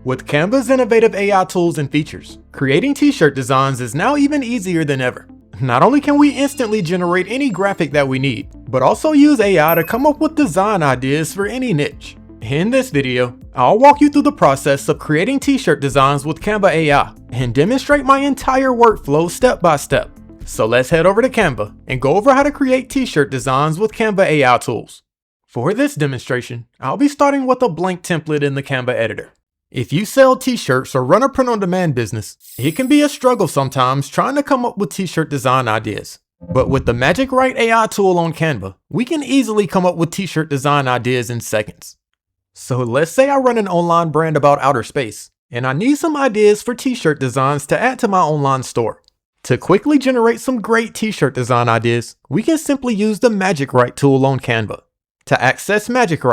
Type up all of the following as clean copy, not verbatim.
With Canva's innovative AI tools and features, creating t-shirt designs is now even easier than ever. Not only can we instantly generate any graphic that we need, but also use AI to come up with design ideas for any niche. In this video, I'll walk you through the process of creating t-shirt designs with Canva AI and demonstrate my entire workflow step by step. So let's head over to Canva and go over how to create t-shirt designs with Canva AI tools. For this demonstration, I'll be starting with a blank template in the Canva editor. If you sell t-shirts or run a print-on-demand business, it can be a struggle sometimes trying to come up with t-shirt design ideas. But with the Magic AI tool on Canva, we can easily come up with t-shirt design ideas in seconds. So let's say I run an online brand about outer space, and I need some ideas for t-shirt designs to add to my online store. To quickly generate some great t-shirt design ideas, we can simply use the Magic tool on Canva. To access Magic,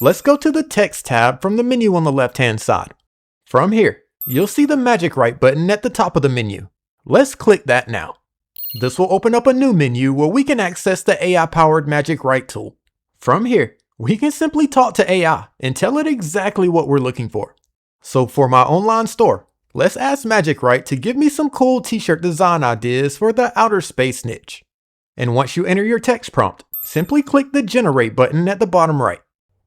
let's go to the Text tab from the menu on the left-hand side. From here, you'll see the Magic button at the top of the menu. Let's click that now. This will open up a new menu where we can access the AI-powered Magic tool. From here, we can simply talk to AI and tell it exactly what we're looking for. So for my online store, let's ask Magic to give me some cool t-shirt design ideas for the outer space niche. And once you enter your text prompt, simply click the Generate button at the bottom right.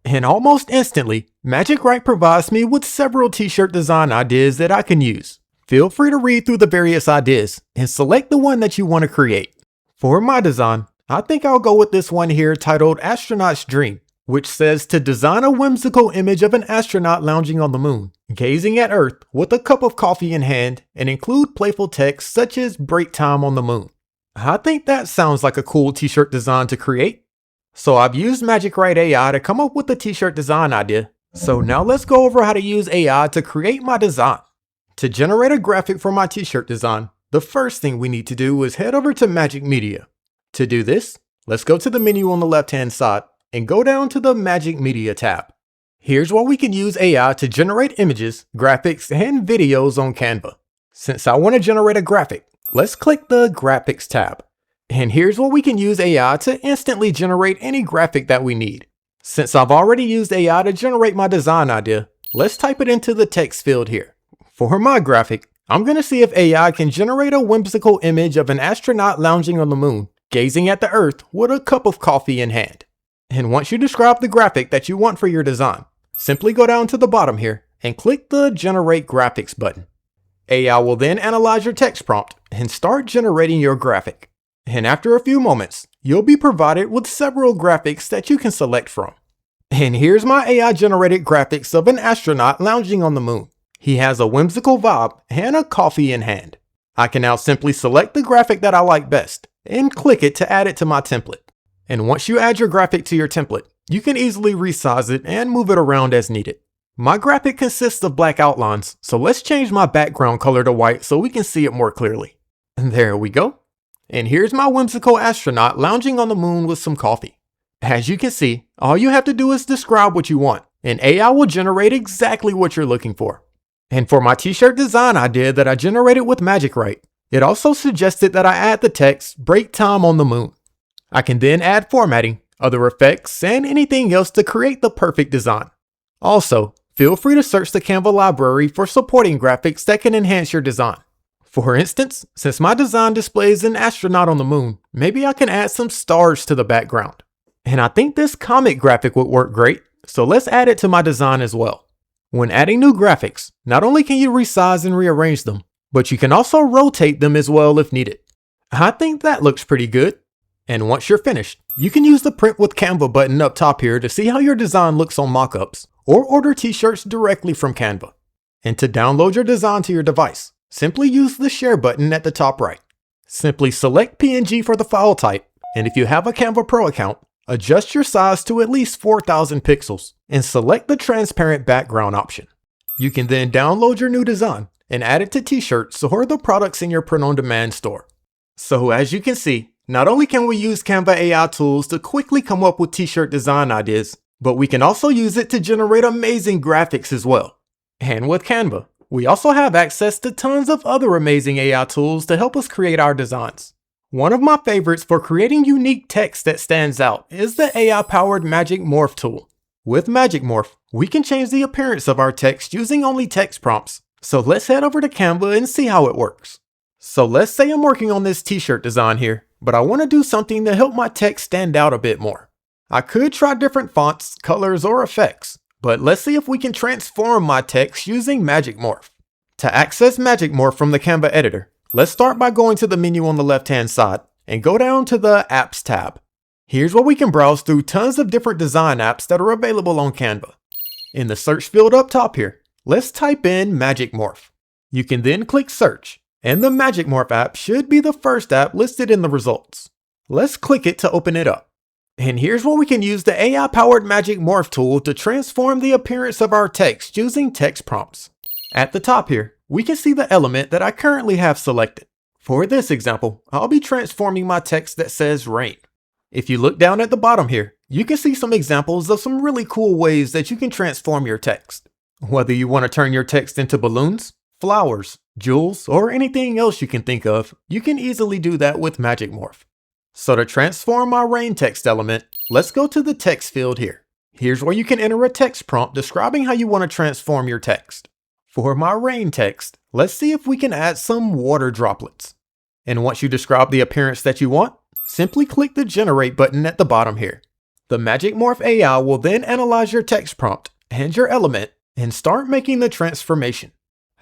And almost instantly, Magic provides me with several t-shirt design ideas that I can use. Feel free to read through the various ideas and select the one that you want to create. For my design, I think I'll go with this one here titled Astronaut's Dream, which says to design a whimsical image of an astronaut lounging on the moon, gazing at Earth with a cup of coffee in hand, and include playful text such as break time on the moon. I think that sounds like a cool t-shirt design to create. So I've used Magic AI to come up with the t-shirt design idea. So now let's go over how to use AI to create my design. To generate a graphic for my t-shirt design, the first thing we need to do is head over to Magic Media. To do this, let's go to the menu on the left-hand side and go down to the Magic Media tab. Here's where we can use AI to generate images, graphics, and videos on Canva. Since I want to generate a graphic, let's click the Graphics tab. And here's where we can use AI to instantly generate any graphic that we need. Since I've already used AI to generate my design idea, let's type it into the text field here. For my graphic, I'm going to see if AI can generate a whimsical image of an astronaut lounging on the moon, gazing at the Earth with a cup of coffee in hand. And once you describe the graphic that you want for your design, simply go down to the bottom here and click the Generate Graphics button. AI will then analyze your text prompt and start generating your graphic. And after a few moments, you'll be provided with several graphics that you can select from. And here's my AI generated graphics of an astronaut lounging on the moon. He has a whimsical vibe and a coffee in hand. I can now simply select the graphic that I like best and click it to add it to my template. And once you add your graphic to your template, you can easily resize it and move it around as needed. My graphic consists of black outlines, so let's change my background color to white so we can see it more clearly. And there we go. And here's my whimsical astronaut lounging on the moon with some coffee. As you can see, all you have to do is describe what you want, and AI will generate exactly what you're looking for. And for my t-shirt design idea that I generated with Magic it also suggested that I add the text break time on the moon. I can then add formatting, other effects, and anything else to create the perfect design. Also, feel free to search the Canva library for supporting graphics that can enhance your design. For instance, since my design displays an astronaut on the moon, maybe I can add some stars to the background. And I think this comic graphic would work great, so let's add it to my design as well. When adding new graphics, not only can you resize and rearrange them, but you can also rotate them as well if needed. I think that looks pretty good. And once you're finished, you can use the Print with Canva button up top here to see how your design looks on mockups, or order t-shirts directly from Canva. And to download your design to your device, simply use the Share button at the top right. Simply select PNG for the file type, and if you have a Canva Pro account, adjust your size to at least 4,000 pixels and select the transparent background option. You can then download your new design and add it to t-shirts or the products in your print-on-demand store. So as you can see, not only can we use Canva AI tools to quickly come up with t-shirt design ideas, but we can also use it to generate amazing graphics as well. And with Canva, we also have access to tons of other amazing AI tools to help us create our designs. One of my favorites for creating unique text that stands out is the AI-powered Magic Morph tool. With Magic Morph, we can change the appearance of our text using only text prompts. So let's head over to Canva and see how it works. So let's say I'm working on this t-shirt design here, but I want to do something to help my text stand out a bit more. I could try different fonts, colors, or effects, but let's see if we can transform my text using Magic Morph. To access Magic Morph from the Canva editor, let's start by going to the menu on the left-hand side and go down to the Apps tab. Here's where we can browse through tons of different design apps that are available on Canva. In the search field up top here, let's type in Magic Morph. You can then click search, and the Magic Morph app should be the first app listed in the results. Let's click it to open it up. And here's where we can use the AI-powered Magic Morph tool to transform the appearance of our text using text prompts. At the top here, we can see the element that I currently have selected. For this example, I'll be transforming my text that says rain. If you look down at the bottom here, you can see some examples of some really cool ways that you can transform your text. Whether you want to turn your text into balloons, flowers, jewels, or anything else you can think of, you can easily do that with Magic Morph. So to transform my rain text element, let's go to the text field here. Here's where you can enter a text prompt describing how you want to transform your text. For my rain text, let's see if we can add some water droplets. And once you describe the appearance that you want, simply click the Generate button at the bottom here. The Magic Morph AI will then analyze your text prompt and your element and start making the transformation.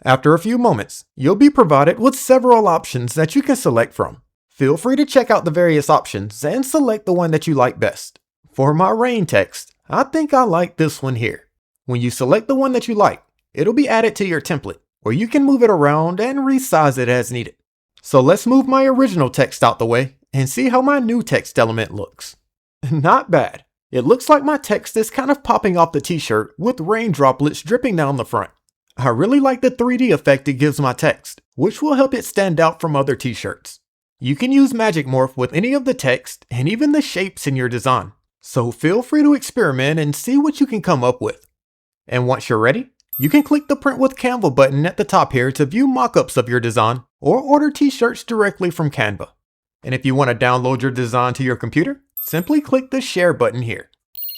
After a few moments, you'll be provided with several options that you can select from. Feel free to check out the various options and select the one that you like best. For my rain text, I think I like this one here. When you select the one that you like, it'll be added to your template, where you can move it around and resize it as needed. So let's move my original text out the way and see how my new text element looks. Not bad. It looks like my text is kind of popping off the t-shirt with rain droplets dripping down the front. I really like the 3D effect it gives my text, which will help it stand out from other t-shirts. You can use Magic Morph with any of the text and even the shapes in your design, so feel free to experiment and see what you can come up with. And once you're ready, you can click the Print with Canva button at the top here to view mock-ups of your design or order t-shirts directly from Canva. And if you want to download your design to your computer, simply click the Share button here.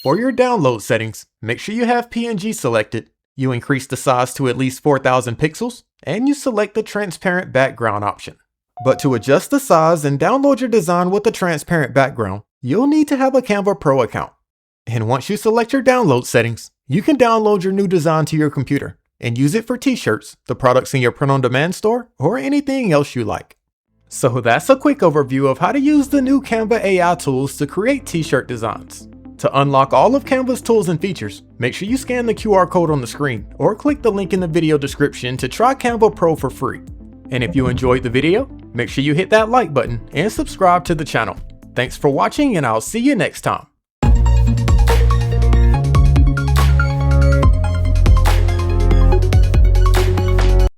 For your download settings, make sure you have PNG selected, you increase the size to at least 4,000 pixels, and you select the transparent background option. But to adjust the size and download your design with a transparent background, you'll need to have a Canva Pro account. And once you select your download settings, you can download your new design to your computer and use it for t-shirts, the products in your print-on-demand store, or anything else you like. So that's a quick overview of how to use the new Canva AI tools to create t-shirt designs. To unlock all of Canva's tools and features, make sure you scan the QR code on the screen or click the link in the video description to try Canva Pro for free. And if you enjoyed the video, make sure you hit that like button and subscribe to the channel. Thanks for watching, and I'll see you next time.